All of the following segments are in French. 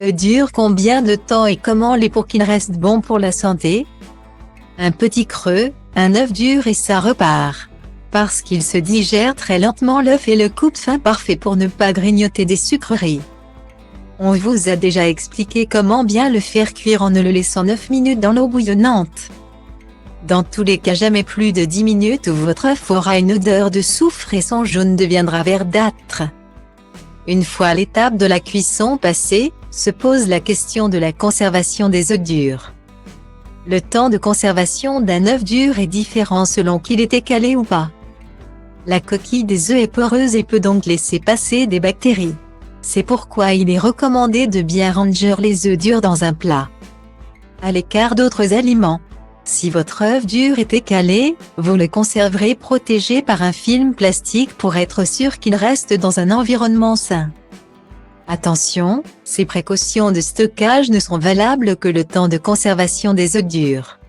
Dure combien de temps et comment les pour qu'il reste bon pour la santé? Un petit creux, un œuf dur et ça repart. Parce qu'il se digère très lentement, l'œuf est le coupe-faim parfait pour ne pas grignoter des sucreries. On vous a déjà expliqué comment bien le faire cuire en ne le laissant 9 minutes dans l'eau bouillonnante. Dans tous les cas, jamais plus de 10 minutes où votre œuf aura une odeur de soufre et son jaune deviendra verdâtre. Une fois l'étape de la cuisson passée, se pose la question de la conservation des œufs durs. Le temps de conservation d'un œuf dur est différent selon qu'il était calé ou pas. La coquille des œufs est poreuse et peut donc laisser passer des bactéries. C'est pourquoi il est recommandé de bien ranger les œufs durs dans un plat, à l'écart d'autres aliments. Si votre œuf dur était calé, vous le conserverez protégé par un film plastique pour être sûr qu'il reste dans un environnement sain. Attention, ces précautions de stockage ne sont valables que le temps de conservation des œufs durs.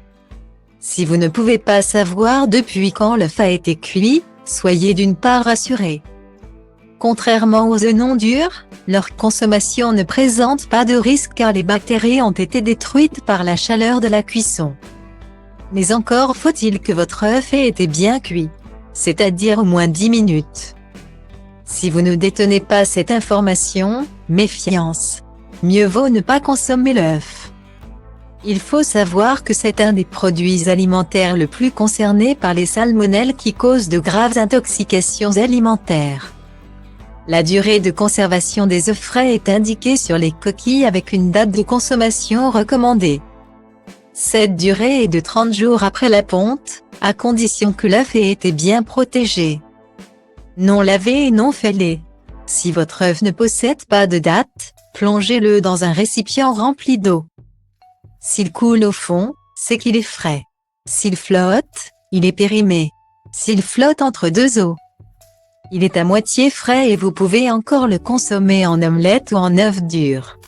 Si vous ne pouvez pas savoir depuis quand l'œuf a été cuit, soyez d'une part rassuré. Contrairement aux œufs non durs, leur consommation ne présente pas de risque car les bactéries ont été détruites par la chaleur de la cuisson. Mais encore faut-il que votre œuf ait été bien cuit, c'est-à-dire au moins 10 minutes. Si vous ne détenez pas cette information, méfiance. Mieux vaut ne pas consommer l'œuf. Il faut savoir que c'est un des produits alimentaires le plus concerné par les salmonelles qui causent de graves intoxications alimentaires. La durée de conservation des œufs frais est indiquée sur les coquilles avec une date de consommation recommandée. Cette durée est de 30 jours après la ponte, à condition que l'œuf ait été bien protégé, non lavé et non fêlé. Si votre œuf ne possède pas de date, plongez-le dans un récipient rempli d'eau. S'il coule au fond, c'est qu'il est frais. S'il flotte, il est périmé. S'il flotte entre deux eaux, il est à moitié frais et vous pouvez encore le consommer en omelette ou en œuf dur.